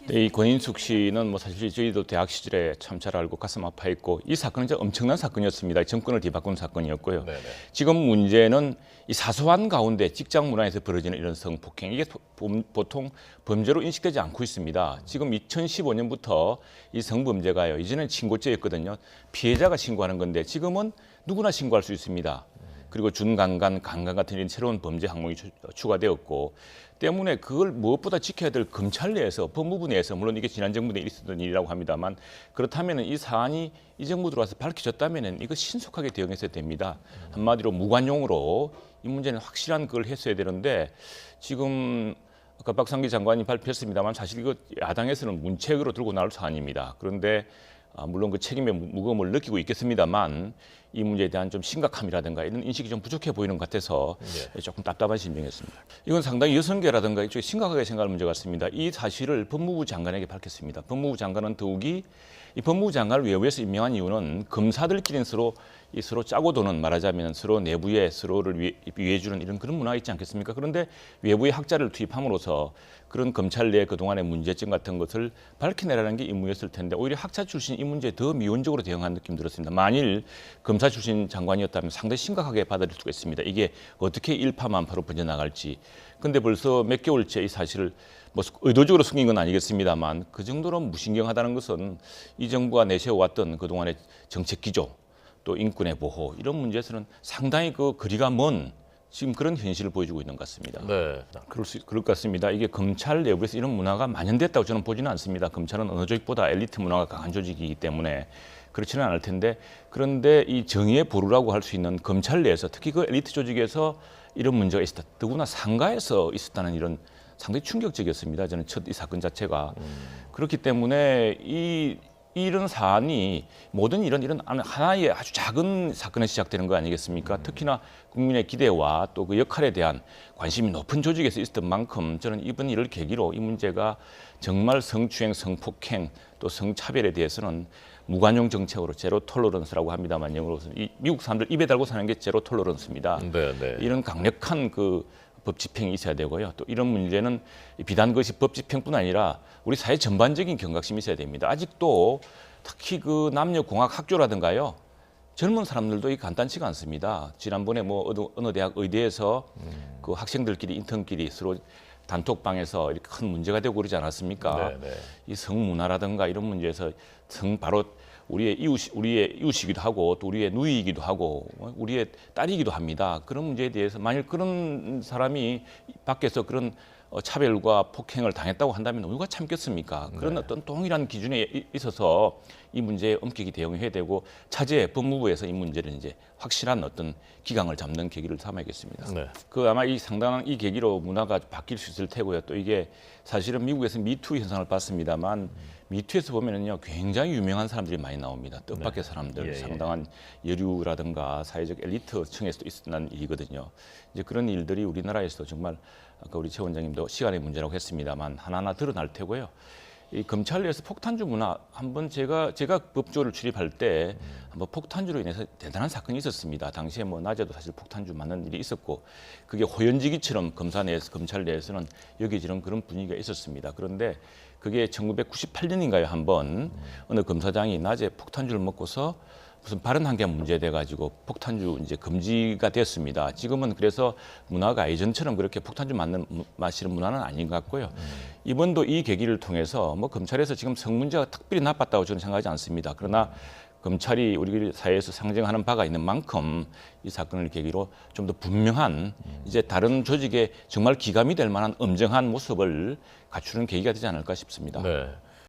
네, 이 권인숙 씨는 뭐 사실 저희도 대학 시절에 참 잘 알고 가슴 아파했고 이 사건은 진짜 엄청난 사건이었습니다. 정권을 뒤바꾼 사건이었고요. 네네. 지금 문제는 이 사소한 가운데 직장 문화에서 벌어지는 이런 성폭행 이게 보통 범죄로 인식되지 않고 있습니다. 지금 2015년부터 이 성범죄가요. 이전엔 신고죄였거든요. 피해자가 신고하는 건데 지금은 누구나 신고할 수 있습니다. 그리고 준강간, 강간 같은 이런 새로운 범죄 항목이 추가되었고 때문에 그걸 무엇보다 지켜야 될 검찰 내에서 법무부 내에서 물론 이게 지난 정부 내에 있었던 일이라고 합니다만 그렇다면 이 사안이 이 정부 들어와서 밝혀졌다면 이거 신속하게 대응했어야 됩니다. 한마디로 무관용으로 이 문제는 확실한 그걸 했어야 되는데 지금 아까 박상기 장관이 발표했습니다만 사실 이거 야당에서는 문책으로 들고 나올 사안입니다. 그런데 물론 그 책임의 무거움을 느끼고 있겠습니다만 이 문제에 대한 좀 심각함이라든가 이런 인식이 좀 부족해 보이는 것 같아서 조금 답답한 심정이었습니다. 이건 상당히 여성계라든가 이쪽에 심각하게 생각할 문제 같습니다. 이 사실을 법무부 장관에게 밝혔습니다. 법무부 장관은 더욱이 이 법무부 장관을 외부에서 임명한 이유는 검사들끼리는 서로 짜고 도는 말하자면 서로 내부에 서로를 위해주는 이런 그런 문화가 있지 않겠습니까? 그런데 외부의 학자를 투입함으로써 그런 검찰 내 그동안의 문제점 같은 것을 밝혀내라는 게 임무였을 텐데 오히려 학자 출신 이 문제에 더 미온적으로 대응한 느낌 들었습니다. 만일 검사 출신 장관이었다면 상당히 심각하게 받아들일 수가 있습니다. 이게 어떻게 일파만파로 번져나갈지. 근데 벌써 몇 개월째 이 사실을 뭐 의도적으로 숨긴 건 아니겠습니다만 그 정도로 무신경하다는 것은 이 정부가 내세워왔던 그동안의 정책 기조 또 인권의 보호 이런 문제에서는 상당히 그 거리가 먼 지금 그런 현실을 보여주고 있는 것 같습니다. 네. 그럴 것 같습니다. 이게 검찰 내부에서 이런 문화가 만연됐다고 저는 보지는 않습니다. 검찰은 어느 조직보다 엘리트 문화가 강한 조직이기 때문에 그렇지는 않을 텐데 그런데 이 정의의 보루라고 할 수 있는 검찰 내에서 특히 그 엘리트 조직에서 이런 문제가 있었다. 더구나 상가에서 있었다는 이런 상당히 충격적이었습니다. 저는 첫 이 사건 자체가 그렇기 때문에 이런 사안이 모든 이런 하나의 아주 작은 사건에 시작되는 거 아니겠습니까? 특히나 국민의 기대와 또 그 역할에 대한 관심이 높은 조직에서 있었던 만큼 저는 이번 일을 계기로 이 문제가 정말 성추행, 성폭행 또 성차별에 대해서는 무관용 정책으로 제로 톨러런스라고 합니다만 영어로서는 이 미국 사람들 입에 달고 사는 게 제로 톨러런스입니다. 네. 이런 강력한 그 법 집행이 있어야 되고요. 또 이런 문제는 비단 그것이 법 집행뿐 아니라 우리 사회 전반적인 경각심이 있어야 됩니다. 아직도 특히 그 남녀 공학 학교라든가요. 젊은 사람들도 이 간단치가 않습니다. 지난번에 뭐 어느 대학 의대에서 그 학생들끼리 인턴끼리 서로 단톡방에서 이렇게 큰 문제가 되고 그러지 않았습니까? 네. 이 성문화라든가 이런 문제에서 바로 우리의 이웃이기도 하고 또 우리의 누이이기도 하고 우리의 딸이기도 합니다. 그런 문제에 대해서 만일 그런 사람이 밖에서 그런 차별과 폭행을 당했다고 한다면 누가 참겠습니까? 그런 어떤 동일한 기준에 있어서 이 문제에 엄격히 대응해야 되고 차제 법무부에서 이 문제를 이제 확실한 어떤 기강을 잡는 계기를 삼아야겠습니다. 네. 그 아마 이 상당한 이 계기로 문화가 바뀔 수 있을 테고요. 또 이게 사실은 미국에서 미투 현상을 봤습니다만 미투에서 보면은요 굉장히 유명한 사람들이 많이 나옵니다. 뜻밖의 사람들, 상당한 여류라든가 사회적 엘리트층에서도 있었던 일이거든요. 이제 그런 일들이 우리나라에서도 정말 아까 우리 최 원장님도 시간의 문제라고 했습니다만 하나하나 드러날 테고요. 이 검찰 내에서 폭탄주 문화 한번 제가 법조를 출입할 때 한번 폭탄주로 인해서 대단한 사건이 있었습니다. 당시에 뭐 낮에도 사실 폭탄주 맞는 일이 있었고 그게 호연지기처럼 검찰 내에서는 여기저런 그런 분위기가 있었습니다. 그런데 그게 1998년인가요 한번 어느 검사장이 낮에 폭탄주를 먹고서 무슨 발언한 게 문제돼 가지고 폭탄주 이제 금지가 됐습니다. 지금은 그래서 문화가 예전처럼 그렇게 폭탄주 마시는 문화는 아닌 것 같고요. 이번도 이 계기를 통해서 뭐 검찰에서 지금 성 문제가 특별히 나빴다고 저는 생각하지 않습니다. 그러나 검찰이 우리 사회에서 상징하는 바가 있는 만큼 이 사건을 계기로 좀 더 분명한 이제 다른 조직에 정말 기감이 될 만한 엄정한 모습을 갖추는 계기가 되지 않을까 싶습니다. 네.